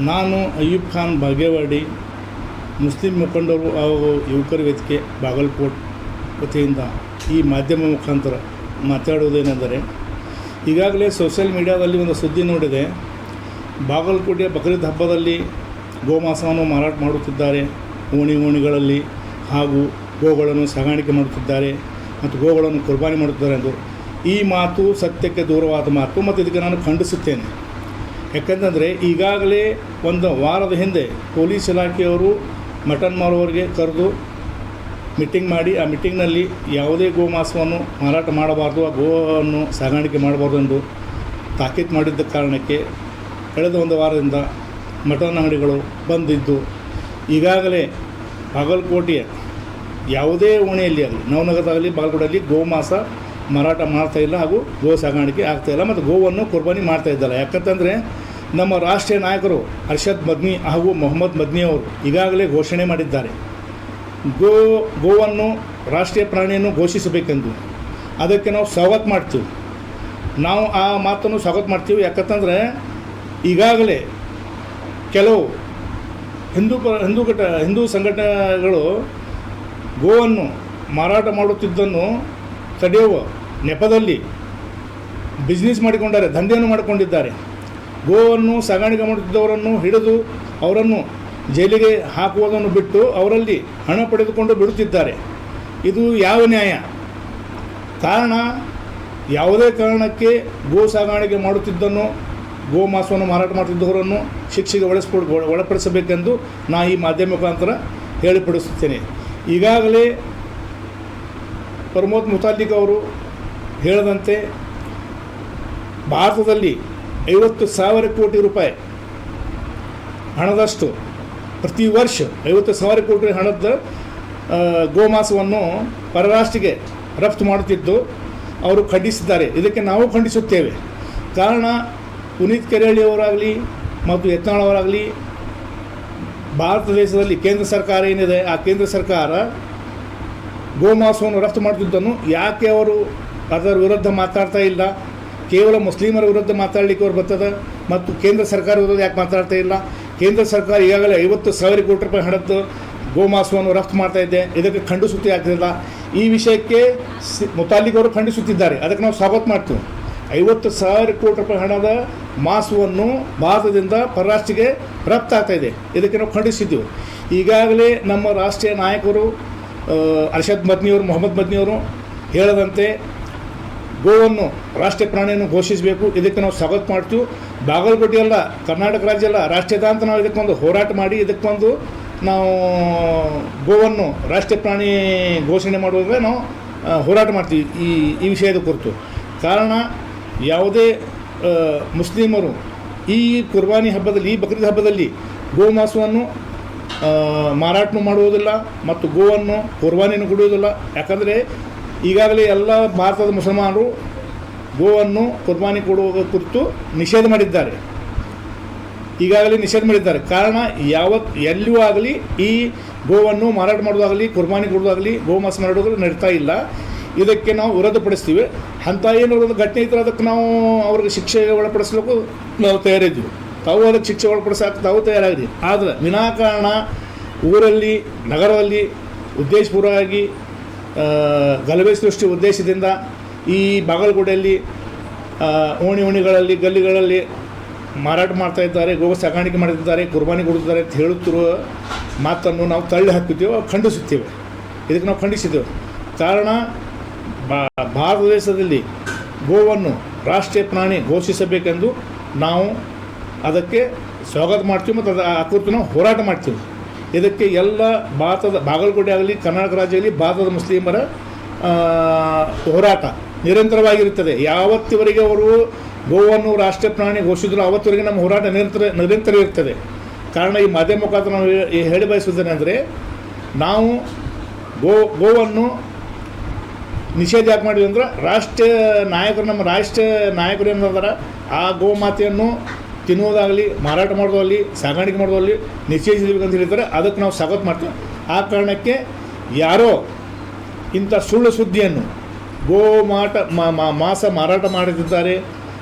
ನಾನು ಅಯ್ಯೂಬ್ ಖಾನ್ ಬಾಗೇವಾಡಿ, ಮುಸ್ಲಿಂ ಮುಖಂಡರು ಹಾಗೂ ಯುವಕರ ವೇದಿಕೆ ಬಾಗಲಕೋಟ್ ವತಿಯಿಂದ ಈ ಮಾಧ್ಯಮ ಮುಖಾಂತರ ಮಾತಾಡುವುದೇನೆಂದರೆ, ಈಗಾಗಲೇ ಸೋಷಿಯಲ್ ಮೀಡಿಯಾದಲ್ಲಿ ಒಂದು ಸುದ್ದಿ ನೋಡಿದೆ. ಬಾಗಲಕೋಟೆಯ ಬಕ್ರೀದ್ ಹಬ್ಬದಲ್ಲಿ ಗೋಮಾಂಸವನ್ನು ಮಾರಾಟ ಮಾಡುತ್ತಿದ್ದಾರೆ, ಓಣಿಗಳಲ್ಲಿ ಹಾಗೂ ಗೋಗಳನ್ನು ಸಾಗಾಣಿಕೆ ಮಾಡುತ್ತಿದ್ದಾರೆ ಮತ್ತು ಗೋಗಳನ್ನು ಕುರ್ಬಾನಿ ಮಾಡುತ್ತಿದ್ದಾರೆ ಎಂದು. ಈ ಮಾತು ಸತ್ಯಕ್ಕೆ ದೂರವಾದ ಮಾತು ಮತ್ತು ಇದಕ್ಕೆ ನಾನು ಖಂಡಿಸುತ್ತೇನೆ. ಯಾಕೆಂತಂದರೆ ಈಗಾಗಲೇ ಒಂದು ವಾರದ ಹಿಂದೆ ಪೊಲೀಸ್ ಇಲಾಖೆಯವರು ಮಟನ್ ಮಾರುವವರಿಗೆ ಕರೆದು ಮೀಟಿಂಗ್ ಮಾಡಿ, ಆ ಮೀಟಿಂಗ್ನಲ್ಲಿ ಯಾವುದೇ ಗೋಮಾಂಸವನ್ನು ಮಾರಾಟ ಮಾಡಬಾರ್ದು, ಆ ಗೋವನ್ನು ಸಾಗಾಣಿಕೆ ಮಾಡಬಾರ್ದು ಎಂದು ತಾಕೀತು ಮಾಡಿದ್ದ ಕಾರಣಕ್ಕೆ ಕಳೆದ ಒಂದು ವಾರದಿಂದ ಮಟನ್ ಅಂಗಡಿಗಳು ಬಂದಿದ್ದು, ಈಗಾಗಲೇ ಬಾಗಲಕೋಟೆಯ ಯಾವುದೇ ಓಣಿಯಲ್ಲಿ ಆಗಲಿ, ನವನಗರದಾಗಲಿ ಬಾಗಲಕೋಟೆಯಲ್ಲಿ ಗೋಮಾಂಸ ಮಾರಾಟ ಮಾಡ್ತಾಯಿಲ್ಲ ಹಾಗೂ ಗೋ ಸಾಗಾಣಿಕೆ ಆಗ್ತಾಯಿಲ್ಲ ಮತ್ತು ಗೋವನ್ನು ಕುರ್ಬಾನಿ ಮಾಡ್ತಾಯಿದ್ದಾರೆ. ಯಾಕಂತಂದರೆ ನಮ್ಮ ರಾಷ್ಟ್ರೀಯ ನಾಯಕರು ಅರ್ಷದ್ ಮದ್ನಿ ಹಾಗೂ ಮೊಹಮ್ಮದ್ ಮದ್ನಿ ಅವರು ಈಗಾಗಲೇ ಘೋಷಣೆ ಮಾಡಿದ್ದಾರೆ, ಗೋವನ್ನು ರಾಷ್ಟ್ರೀಯ ಪ್ರಾಣಿಯನ್ನು ಘೋಷಿಸಬೇಕೆಂದು. ಅದಕ್ಕೆ ನಾವು ಸ್ವಾಗತ ಮಾಡ್ತೀವಿ. ನಾವು ಆ ಮಾತನ್ನು ಸ್ವಾಗತ ಮಾಡ್ತೀವಿ. ಯಾಕಂತಂದರೆ ಈಗಾಗಲೇ ಕೆಲವು ಹಿಂದೂ ಸಂಘಟನೆಗಳು ಗೋವನ್ನು ಮಾರಾಟ ಮಾಡುತ್ತಿದ್ದನ್ನು ತಡೆಯುವ ನೆಪದಲ್ಲಿ ಬಿಸ್ನೆಸ್ ಮಾಡಿಕೊಂಡಿದ್ದಾರೆ, ದಂಧೆಯನ್ನು ಮಾಡಿಕೊಂಡಿದ್ದಾರೆ. ಗೋವನ್ನು ಸಾಗಾಣಿಕೆ ಮಾಡುತ್ತಿದ್ದವರನ್ನು ಹಿಡಿದು ಅವರನ್ನು ಜೈಲಿಗೆ ಹಾಕುವುದನ್ನು ಬಿಟ್ಟು ಅವರಲ್ಲಿ ಹಣ ಪಡೆದುಕೊಂಡು ಬಿಡುತ್ತಿದ್ದಾರೆ. ಇದು ಯಾವ ನ್ಯಾಯ? ಕಾರಣ, ಯಾವುದೇ ಕಾರಣಕ್ಕೆ ಗೋ ಸಾಗಾಣಿಕೆ ಮಾಡುತ್ತಿದ್ದನ್ನು, ಗೋಮಾಂಸವನ್ನು ಮಾರಾಟ ಮಾಡುತ್ತಿದ್ದವರನ್ನು ಶಿಕ್ಷೆಗೆ ಒಳಪಡಿಸಬೇಕೆಂದು ನಾ ಈ ಮಾಧ್ಯಮ ಮುಖಾಂತರ ಹೇಳಿಪಡಿಸುತ್ತೇನೆ. ಈಗಾಗಲೇ ಪ್ರಮೋದ್ ಮುತಾಲಿಕ್ ಅವರು ಹೇಳಿದಂತೆ ಭಾರತದಲ್ಲಿ 50,000 ಕೋಟಿ ರೂಪಾಯಿ ಹಣದಷ್ಟು ಪ್ರತಿ ವರ್ಷ 50,000 ಕೋಟಿ ಹಣದ ಗೋಮಾಂಸವನ್ನು ಪರರಾಷ್ಟ್ರಕ್ಕೆ ರಫ್ತು ಮಾಡುತ್ತಿದ್ದು ಅವರು ಖಂಡಿಸಿದ್ದಾರೆ. ಇದಕ್ಕೆ ನಾವು ಖಂಡಿಸುತ್ತೇವೆ. ಕಾರಣ, ಪುನೀತ್ ಕೆರಳಿಯವರಾಗಲಿ ಮತ್ತು ಯತ್ನಾಳ್ ಅವರಾಗಲಿ ಭಾರತ ದೇಶದಲ್ಲಿ ಕೇಂದ್ರ ಸರ್ಕಾರ ಏನಿದೆ, ಆ ಕೇಂದ್ರ ಸರ್ಕಾರ ಗೋಮಾಂಸವನ್ನು ರಫ್ತು ಮಾಡುತ್ತಿದ್ದನ್ನು ಯಾಕೆ ಅವರು ಅದರ ವಿರುದ್ಧ ಮಾತಾಡ್ತಾ ಇಲ್ಲ? ಕೇವಲ ಮುಸ್ಲಿಮರ ವಿರುದ್ಧ ಮಾತಾಡಲಿಕ್ಕೆ ಅವ್ರು ಬರ್ತದೆ ಮತ್ತು ಕೇಂದ್ರ ಸರ್ಕಾರ ವಿರುದ್ಧ ಯಾಕೆ ಮಾತಾಡ್ತಾ ಇಲ್ಲ? ಕೇಂದ್ರ ಸರ್ಕಾರ ಈಗಾಗಲೇ 50,000 ಕೋಟಿ ರೂಪಾಯಿ ಹಣದ್ದು ಗೋಮಾಂಸವನ್ನು ರಫ್ತು ಮಾಡ್ತಾ ಇದೆ. ಇದಕ್ಕೆ ಖಂಡಿಸುತ್ತಿ ಆಗ್ತಿಲ್ಲ. ಈ ವಿಷಯಕ್ಕೆ ಮುತಾಲಿಕ್ ಅವರು ಖಂಡಿಸುತ್ತಿದ್ದಾರೆ. ಅದಕ್ಕೆ ನಾವು ಸ್ವಾಗತ ಮಾಡ್ತೀವಿ. 50,000 ಕೋಟಿ ರೂಪಾಯಿ ಹಣದ ಮಾಂಸವನ್ನು ಭಾರತದಿಂದ ಪರರಾಷ್ಟ್ರಕ್ಕೆ ರಫ್ತಾಗ್ತಾ ಇದೆ. ಇದಕ್ಕೆ ನಾವು ಖಂಡಿಸಿದ್ದೀವಿ. ಈಗಾಗಲೇ ನಮ್ಮ ರಾಷ್ಟ್ರೀಯ ನಾಯಕರು ಅರ್ಷದ್ ಮದ್ನಿಯವರು, ಮೊಹಮ್ಮದ್ ಮದ್ನಿಯವರು ಹೇಳದಂತೆ ಗೋವನ್ನು ರಾಷ್ಟ್ರೀಯ ಪ್ರಾಣಿಯನ್ನು ಘೋಷಿಸಬೇಕು. ಇದಕ್ಕೆ ನಾವು ಸ್ವಾಗತ ಮಾಡ್ತೀವಿ. ಬಾಗಲಕೋಟೆ ಎಲ್ಲ, ಕರ್ನಾಟಕ ರಾಜ್ಯ ಎಲ್ಲ ರಾಷ್ಟ್ರೀಯದ ಅಂತ ನಾವು ಇದಕ್ಕೊಂದು ಹೋರಾಟ ಮಾಡಿ ಇದಕ್ಕೊಂದು ನಾವು ಗೋವನ್ನು ರಾಷ್ಟ್ರೀಯ ಪ್ರಾಣಿ ಘೋಷಣೆ ಮಾಡುವಾಗ ನಾವು ಹೋರಾಟ ಮಾಡ್ತೀವಿ ಈ ವಿಷಯದ ಕುರಿತು. ಕಾರಣ, ಯಾವುದೇ ಮುಸ್ಲಿಮರು ಈ ಕುರ್ಬಾನಿ ಹಬ್ಬದಲ್ಲಿ, ಈ ಬಕ್ರೀದ್ ಹಬ್ಬದಲ್ಲಿ ಗೋಮಾಂಸವನ್ನು ಮಾರಾಟ ಮಾಡುವುದಿಲ್ಲ ಮತ್ತು ಗೋವನ್ನು ಕುರ್ಬಾನಿಯನ್ನು ಕೊಡುವುದಿಲ್ಲ. ಯಾಕಂದರೆ ಈಗಾಗಲೇ ಎಲ್ಲ ಭಾರತದ ಮುಸಲ್ಮಾನರು ಗೋವನ್ನು ಕುರ್ಬಾನಿ ಕೊಡುವ ಕುರಿತು ನಿಷೇಧ ಮಾಡಿದ್ದಾರೆ. ಕಾರಣ, ಎಲ್ಲೂ ಆಗಲಿ ಈ ಗೋವನ್ನು ಮಾರಾಟ ಮಾಡೋದಾಗಲಿ, ಕುರ್ಬಾನಿ ಕೊಡೋದಾಗಲಿ, ಗೋಮಾಂಸ ಮಾಡೋದಾಗಲಿ ನಡೀತಾ ಇಲ್ಲ. ಇದಕ್ಕೆ ನಾವು ವಿರೋಧಪಡಿಸ್ತೀವಿ. ಅಂಥ ಏನಾದರೂ ಘಟನೆ ಇದ್ದರೆ ಅದಕ್ಕೆ ನಾವು ಅವ್ರಿಗೆ ಶಿಕ್ಷೆಗೆ ಒಳಪಡಿಸ್ಲಿಕ್ಕೂ ನಾವು ತಯಾರಿದ್ದೀವಿ. ತಾವು ಅದಕ್ಕೆ ಶಿಕ್ಷೆ ಒಳಪಡಿಸೋಕೆ ತಾವು ತಯಾರಾಗಿದ್ದೀವಿ. ಆದರೆ ವಿನಾಕಾರಣ ಊರಲ್ಲಿ, ನಗರದಲ್ಲಿ ಉದ್ದೇಶಪೂರ್ವಕವಾಗಿ ಗಲಭೆ ಸೃಷ್ಟಿ ಉದ್ದೇಶದಿಂದ ಈ ಬಾಗಲಕೋಟೆಯಲ್ಲಿ ಓಣಿಗಳಲ್ಲಿ, ಗಲ್ಲಿಗಳಲ್ಲಿ ಮಾರಾಟ ಮಾಡ್ತಾ ಇದ್ದಾರೆ, ಗೋ ಸಾಗಾಣಿಕೆ ಮಾಡ್ತಿದ್ದಾರೆ, ಕುರ್ಬಾನಿ ಕೊಡ್ತಿದ್ದಾರೆ ಅಂತ ಹೇಳುತ್ತಿರುವ ಮಾತನ್ನು ನಾವು ತಳ್ಳಿ ಹಾಕುತ್ತೀವಿ, ಖಂಡಿಸುತ್ತೇವೆ. ಇದಕ್ಕೆ ನಾವು ಖಂಡಿಸಿದ್ದೇವೆ. ಕಾರಣ, ಭಾರತ ದೇಶದಲ್ಲಿ ಗೋವನ್ನು ರಾಷ್ಟ್ರೀಯ ಪ್ರಾಣಿ ಘೋಷಿಸಬೇಕೆಂದು ನಾವು ಅದಕ್ಕೆ ಸ್ವಾಗತ ಮಾಡ್ತೀವಿ ಮತ್ತು ಆ ಕುರಿತು ನಾವು ಹೋರಾಟ ಮಾಡ್ತೀವಿ. ಇದಕ್ಕೆ ಎಲ್ಲ ಭಾರತದ, ಬಾಗಲಕೋಟೆ ಆಗಲಿ, ಕರ್ನಾಟಕ ರಾಜ್ಯ ಆಗಲಿ, ಭಾರತದ ಮುಸ್ಲಿಮರ ಹೋರಾಟ ನಿರಂತರವಾಗಿರುತ್ತದೆ. ಯಾವತ್ತಿವರೆಗೆ ಅವರು ಗೋವನ್ನು ರಾಷ್ಟ್ರೀಯ ಪ್ರಾಣಿ ಘೋಷಿಸಿದ್ರು ಆವತ್ತುವರೆಗೆ ನಮ್ಮ ಹೋರಾಟ ನಿರಂತರ ಇರ್ತದೆ. ಕಾರಣ, ಈ ಮಾಧ್ಯಮ ಮುಖಾಂತರ ನಾವು ಹೇಳಿ ಬಯಸುತ್ತೇನೆ ಅಂದರೆ, ನಾವು ಗೋವನ್ನು ನಿಷೇಧ ಯಾಕೆ ಮಾಡಿದ್ವಿ ಅಂದ್ರೆ, ನಮ್ಮ ರಾಷ್ಟ್ರೀಯ ನಾಯಕರು ಏನಂದ್ರೆ ಆ ಗೋಮಾತೆಯನ್ನು ತಿನ್ನುವುದಾಗಲಿ, ಮಾರಾಟ ಮಾಡೋದಾಗಲಿ, ಸಾಗಾಣಿಕೆ ಮಾಡೋದಾಗಲಿ ನಿಷೇಧಿಸಬೇಕಂತ ಹೇಳಿದ್ದಾರೆ. ಅದಕ್ಕೆ ನಾವು ಸ್ವಾಗತ ಮಾಡ್ತೀವಿ. ಆ ಕಾರಣಕ್ಕೆ ಯಾರೋ ಇಂಥ ಸುಳ್ಳು ಸುದ್ದಿಯನ್ನು ಮಾಂಸ ಮಾರಾಟ ಮಾಡುತ್ತಿದ್ದಾರೆ,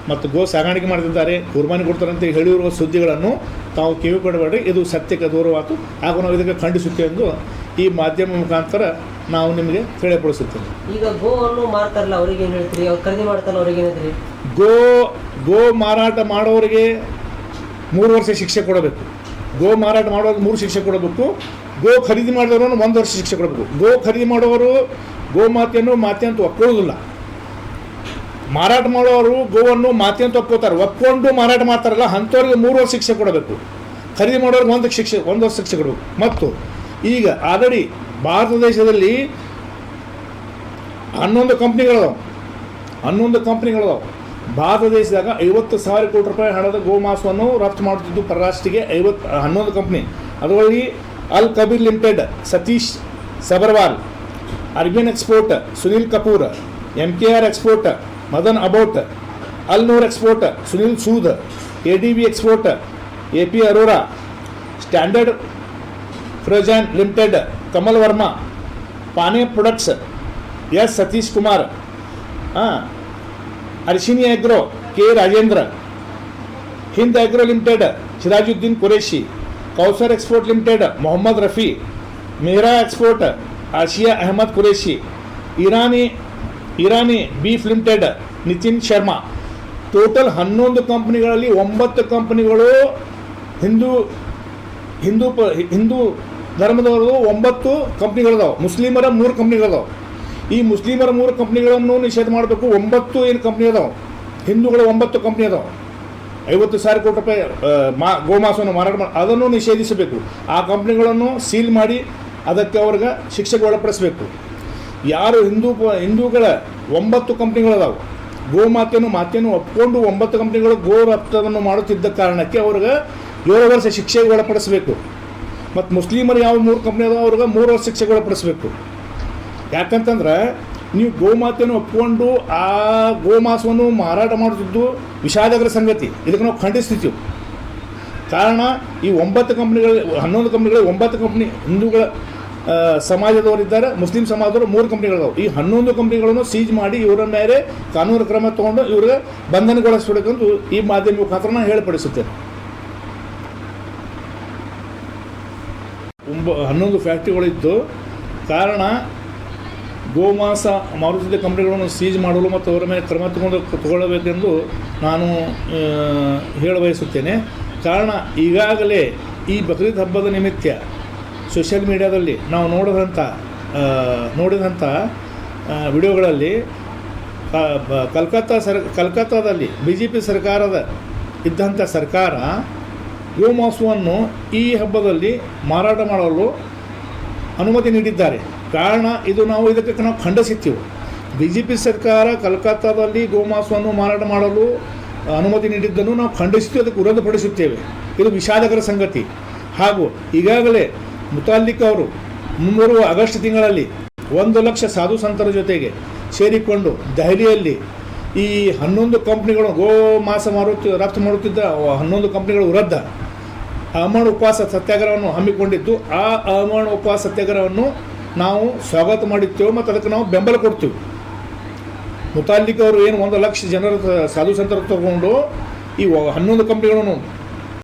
ಮತ್ತು ಗೋ ಸಾಗಾಣಿಕೆ ಮಾಡ್ತಿದ್ದಾರೆ, ಕುರ್ಬಾನಿ ಕೊಡ್ತಾರೆ ಅಂತ ಹೇಳಿರುವ ಸುದ್ದಿಗಳನ್ನು ತಾವು ಕಿವಿ ಕೊಡಬೇಡ್ರಿ, ಇದು ಸತ್ಯಕ್ಕೆ ದೂರವಾತು, ಹಾಗೂ ನಾವು ಇದಕ್ಕೆ ಖಂಡಿಸುತ್ತೇವೆ ಎಂದು ಈ ಮಾಧ್ಯಮ ಮುಖಾಂತರ ನಾವು ನಿಮಗೆ ತಿಳಿಯಪಡಿಸುತ್ತೇವೆ. ಈಗ ಗೋವನ್ನು ಮಾರ್ತಾರಲ್ಲ ಅವ್ರಿಗೆ ಏನು ಹೇಳ್ತೀರಿ, ಅವ್ರು ಖರೀದಿ ಮಾಡ್ತಾರಲ್ಲ ಅವ್ರಿಗೆ ಏನು ಹೇಳ್ತೀರಿ? ಗೋ ಮಾರಾಟ ಮಾಡೋರಿಗೆ 3 ವರ್ಷ ಶಿಕ್ಷೆ ಕೊಡಬೇಕು. ಗೋ ಮಾರಾಟ ಮಾಡೋರಿಗೆ 3 ಶಿಕ್ಷೆ ಕೊಡಬೇಕು. ಗೋ ಖರೀದಿ ಮಾಡಿದವರನ್ನು 1 ವರ್ಷ ಶಿಕ್ಷೆ ಕೊಡಬೇಕು. ಗೋ ಖರೀದಿ ಮಾಡೋರು ಗೋ ಮಾತೆಯನ್ನು ಮಾತೆ ಅಂತ ಒಪ್ಕೊಳ್ಳೋದಿಲ್ಲ. ಮಾರಾಟ ಮಾಡೋರು ಗೋವನ್ನು ಮಾತೆ ಅಂತ ಒಪ್ಕೊಂಡು ಮಾರಾಟ ಮಾಡ್ತಾರಲ್ಲ ಅಂಥವ್ರಿಗೆ 3 ವರ್ಷ ಶಿಕ್ಷೆ ಕೊಡಬೇಕು. ಖರೀದಿ ಮಾಡೋರಿಗೆ 1 ವರ್ಷ ಶಿಕ್ಷೆ ಕೊಡಬೇಕು. ಮತ್ತು ಈಗ ಆಲ್ರೆಡಿ ಭಾರತ ದೇಶದಲ್ಲಿ 11 ಕಂಪ್ನಿಗಳದಾವೆ. ಭಾರತ ದೇಶದಾಗ 50,000 ಕೋಟಿ ರೂಪಾಯಿ ಹಣದ ಗೋಮಾಂಸವನ್ನು ರಫ್ತು ಮಾಡುತ್ತಿದ್ದು ಪರರಾಷ್ಟ್ರಕ್ಕೆ 11 ಕಂಪ್ನಿ. ಅದರಲ್ಲಿ Al Kabir limited Satish Sabharwal, Arabian export Sunil Kapoor, MKR export Madan ಅಬೌಟ್, Al Noor export Sunil Sood, ADB export AP Arora, standard frozen limited Kamal Varma, ಪಾನೆ products S Satish Kumar, Arshini agro K Rajendra, Hind agro limited Sirajuddin Qureshi, Kausar export limited Mohammad Rafi, Mehra export Ashiya Ahmad Qureshi, Irani beef limited Nitin Sharma. Total 11 ಕಂಪ್ನಿಗಳಲ್ಲಿ 9 ಕಂಪ್ನಿಗಳು ಹಿಂದೂ ಧರ್ಮದವರು 9 ಕಂಪ್ನಿಗಳಿದಾವೆ. ಮುಸ್ಲಿಮರ 3 ಕಂಪ್ನಿಗಳಿದಾವೆ. ಈ ಮುಸ್ಲಿಮರ 3 ಕಂಪ್ನಿಗಳನ್ನು ನಿಷೇಧ ಮಾಡಬೇಕು. 9 ಏನು ಕಂಪ್ನಿ ಅದಾವೆ, ಹಿಂದೂಗಳು 9 ಕಂಪ್ನಿ ಅದಾವೆ. 50,000 ಕೋಟಿ ರೂಪಾಯಿ ಗೋಮಾಂಸವನ್ನು ಮಾರಾಟ ಮಾಡಿ ಅದನ್ನು ನಿಷೇಧಿಸಬೇಕು. ಆ ಕಂಪ್ನಿಗಳನ್ನು ಸೀಲ್ ಮಾಡಿ ಅದಕ್ಕೆ ಅವ್ರಿಗೆ ಶಿಕ್ಷೆಗೆ ಒಳಪಡಿಸಬೇಕು. ಯಾರು ಹಿಂದೂಗಳ 9 ಕಂಪ್ನಿಗಳದಾವೆ, ಮಾತೆಯನ್ನು ಒಪ್ಕೊಂಡು 9 ಕಂಪ್ನಿಗಳು ಗೋ ರಫ್ತನ್ನು ಮಾಡುತ್ತಿದ್ದ ಕಾರಣಕ್ಕೆ ಅವ್ರಿಗೆ 7 ವರ್ಷ ಶಿಕ್ಷೆಗೆ ಒಳಪಡಿಸಬೇಕು. ಮತ್ತು ಮುಸ್ಲಿಮರು ಯಾವ 3 ಕಂಪ್ನಿ ಅದಾವೆ ಅವ್ರಿಗೆ 3 ವರ್ಷ ಶಿಕ್ಷೆಗೆ ಒಳಪಡಿಸಬೇಕು. ಯಾಕಂತಂದ್ರೆ ನೀವು ಗೋಮಾತೆಯನ್ನು ಒಪ್ಕೊಂಡು ಆ ಗೋಮಾಂಸವನ್ನು ಮಾರಾಟ ಮಾಡುತ್ತಿದ್ದು ವಿಷಾದಕರ ಸಂಗತಿ. ಇದಕ್ಕೆ ನಾವು ಖಂಡಿಸ್ತಿದ್ದೀವಿ. ಕಾರಣ ಈ 11 ಕಂಪ್ನಿಗಳು 9 ಕಂಪ್ನಿ ಹಿಂದೂಗಳ ಸಮಾಜದವರಿದ್ದಾರೆ, ಮುಸ್ಲಿಂ ಸಮಾಜದವರು 3 ಕಂಪ್ನಿಗಳಿದಾವೆ. ಈ 11 ಕಂಪ್ನಿಗಳನ್ನು ಸೀಜ್ ಮಾಡಿ ಇವರ ಮೇಲೆ ಕಾನೂನು ಕ್ರಮ ತಗೊಂಡು ಇವ್ರಿಗೆ ಬಂಧನಗೊಳಿಸಬೇಕಂತ ಈ ಮಾಧ್ಯಮ ಮುಖಾಂತರ ನಾನು ಹೇಳಿಪಡಿಸುತ್ತೇನೆ. 11 ಫ್ಯಾಕ್ಟ್ರಿಗಳಿದ್ದು ಕಾರಣ ಗೋಮಾಂಸ ಮಾರುತ್ತಿದ್ದ ಕಂಪ್ನಿಗಳನ್ನು ಸೀಜ್ ಮಾಡಲು ಮತ್ತು ಅವರ ಮೇಲೆ ಕ್ರಮ ತಗೊಳ್ಳಬೇಕೆಂದು ನಾನು ಹೇಳಬಯಸುತ್ತೇನೆ. ಕಾರಣ ಈಗಾಗಲೇ ಈ ಬಕ್ರೀದ್ ಹಬ್ಬದ ನಿಮಿತ್ತ ಸೋಷಿಯಲ್ ಮೀಡಿಯಾದಲ್ಲಿ ನಾವು ನೋಡಿದಂಥ ವಿಡಿಯೋಗಳಲ್ಲಿ ಕಲ್ಕತ್ತಾದಲ್ಲಿ BJP ಸರ್ಕಾರದ ಇದ್ದಂಥ ಸರ್ಕಾರ ಗೋಮಾಂಸವನ್ನು ಈ ಹಬ್ಬದಲ್ಲಿ ಮಾರಾಟ ಮಾಡಲು ಅನುಮತಿ ನೀಡಿದ್ದಾರೆ. ಕಾರಣ ಇದಕ್ಕೆ ನಾವು ಖಂಡಿಸುತ್ತೀವಿ. BJP ಸರ್ಕಾರ ಕಲ್ಕತ್ತಾದಲ್ಲಿ ಗೋಮಾಂಸವನ್ನು ಮಾರಾಟ ಮಾಡಲು ಅನುಮತಿ ನೀಡಿದ್ದನ್ನು ನಾವು ಖಂಡಿಸುತ್ತೀವಿ, ಅದಕ್ಕೆ ವಿರೋಧಪಡಿಸುತ್ತೇವೆ. ಇದು ವಿಷಾದಕರ ಸಂಗತಿ. ಹಾಗೂ ಈಗಾಗಲೇ ಮುತಾಲಿಕ್ ಅವರು ಮುಂಬರುವ ಆಗಸ್ಟ್ ತಿಂಗಳಲ್ಲಿ 1 ಲಕ್ಷ ಸಾಧು ಸಂತರ ಜೊತೆಗೆ ಸೇರಿಕೊಂಡು ದೆಹಲಿಯಲ್ಲಿ ಈ 11 ಕಂಪ್ನಿಗಳು ಗೋಮಾಂಸ ರಫ್ತು ಮಾಡುತ್ತಿದ್ದ 11 ಕಂಪ್ನಿಗಳ ವಿರುದ್ಧ ಅಮರಣ ಉಪವಾಸ ಸತ್ಯಾಗ್ರಹವನ್ನು ಹಮ್ಮಿಕೊಂಡಿದ್ದು. ಆ ಅಮರಣ ಉಪವಾಸ ಸತ್ಯಾಗ್ರಹವನ್ನು ನಾವು ಸ್ವಾಗತ ಮಾಡುತ್ತೇವೆ ಮತ್ತು ಅದಕ್ಕೆ ನಾವು ಬೆಂಬಲ ಕೊಡ್ತೀವಿ. ಮುತಾಲಿಕ್ ಅವರು ಏನು 1 ಲಕ್ಷ ಜನರ ಸಾಧು ಸಂತರ ತಗೊಂಡು ಈ 11 ಕಂಪ್ನಿಗಳನ್ನು